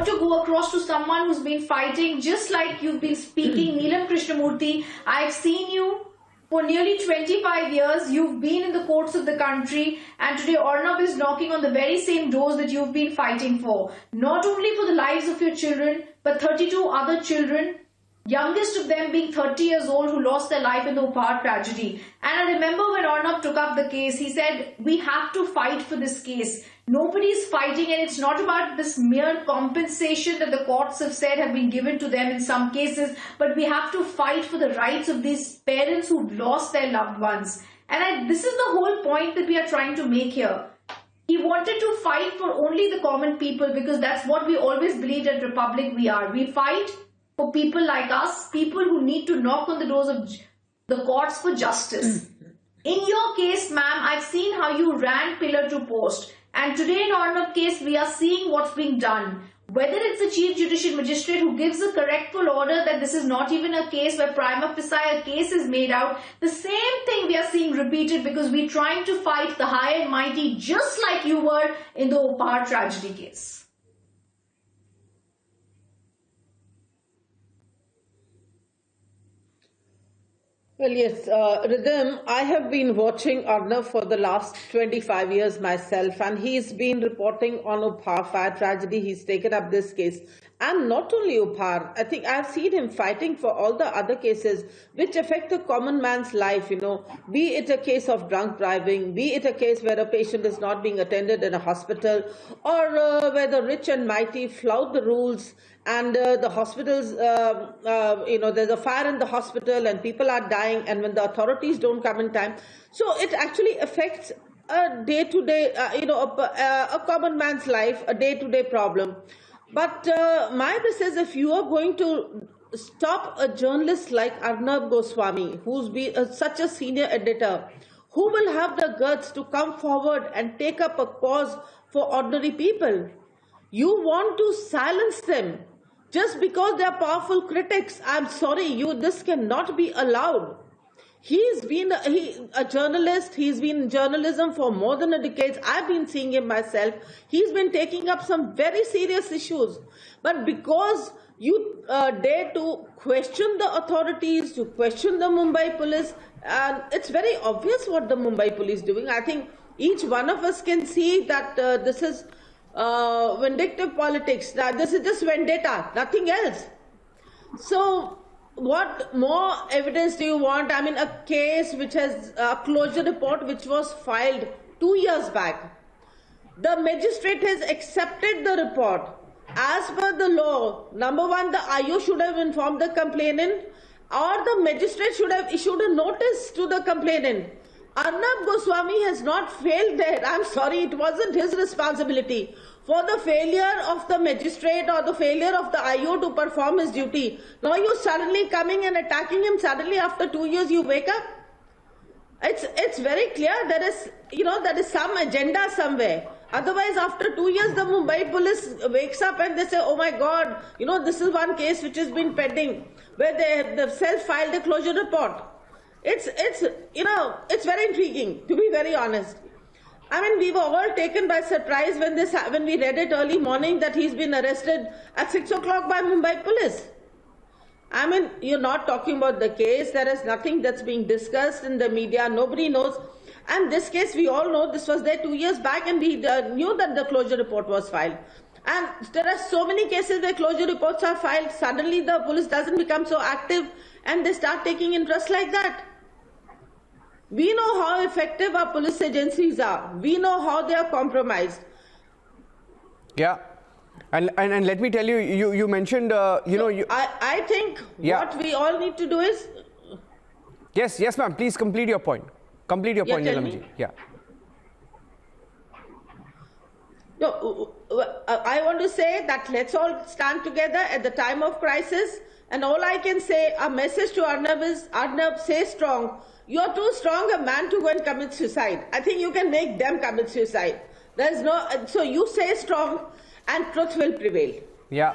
want to go across to someone who's been fighting, just like you've been speaking, Neelam Krishnamurthy. I've seen you for nearly 25 years. You've been in the courts of the country, and today Arnab is knocking on the very same doors that you've been fighting for. Not only for the lives of your children, but 32 other children, youngest of them being 30 years old, who lost their life in the Upar tragedy. And I remember when Arnab took up the case, he said, we have to fight for this case. Nobody's fighting, and it's not about this mere compensation that the courts have said have been given to them in some cases, but we have to fight for the rights of these parents who've lost their loved ones. And this is the whole point that we are trying to make here. He wanted to fight for only the common people, because that's what we always believed at Republic we are. We fight for people like us, people who need to knock on the doors of the courts for justice. In your case, ma'am, I've seen how you ran pillar to post. And today in Arnab case, we are seeing what's being done. Whether it's the Chief Judicial Magistrate who gives a correctful order that this is not even a case where prima facie a case is made out, the same thing we are seeing repeated, because we're trying to fight the high and mighty, just like you were in the Upar tragedy case. Well, yes, Rhythm, I have been watching Arnab for the last 25 years myself, and he's been reporting on Upar fire tragedy. He's taken up this case. And not only Upar, I think I've seen him fighting for all the other cases which affect the common man's life, be it a case of drunk driving, be it a case where a patient is not being attended in a hospital, or where the rich and mighty flout the rules, and the hospitals, there's a fire in the hospital and people are dying, and when the authorities don't come in time. So it actually affects a day-to-day, a common man's life, a day-to-day problem. But my wish is, if you are going to stop a journalist like Arnab Goswami, who's been such a senior editor, who will have the guts to come forward and take up a cause for ordinary people? You want to silence them just because they are powerful critics. I'm sorry, this cannot be allowed. He's been a journalist. He's been in journalism for more than a decade. I've been seeing him myself. He's been taking up some very serious issues. But because you dare to question the authorities, to question the Mumbai police, and it's very obvious what the Mumbai police is doing. I think each one of us can see that this is vindictive politics. That this is just vendetta, nothing else. So what more evidence do you want? I mean, a case which has a closure report which was filed 2 years back. The magistrate has accepted the report. As per the law, number one, the IO should have informed the complainant, or the magistrate should have issued a notice to the complainant. Arnab Goswami has not failed there. I'm sorry, it wasn't his responsibility. For the failure of the magistrate or the failure of the IO to perform his duty, now you suddenly coming and attacking him. Suddenly after 2 years you wake up. It's very clear there is some agenda somewhere. Otherwise, after 2 years, the Mumbai police wakes up and they say, oh my God, this is one case which has been pending, where they've self-filed a closure report. It's very intriguing, to be very honest. I mean, we were all taken by surprise when we read it early morning that he's been arrested at 6 o'clock by Mumbai police. I mean, you're not talking about the case. There is nothing that's being discussed in the media. Nobody knows. And this case, we all know this was there 2 years back, and we knew that the closure report was filed. And there are so many cases where closure reports are filed. Suddenly the police doesn't become so active and they start taking interest like that. We know how effective our police agencies are. We know how they are compromised. Yeah. And let me tell you, you mentioned, I think what we all need to do is... Yes, ma'am. Please complete your point. Complete your point, Neelam ji. Yeah. No, I want to say that let's all stand together at the time of crisis. And all I can say, a message to Arnab is, Arnab, stay strong. You're too strong a man to go and commit suicide. I think you can make them commit suicide. So you stay strong and truth will prevail. Yeah.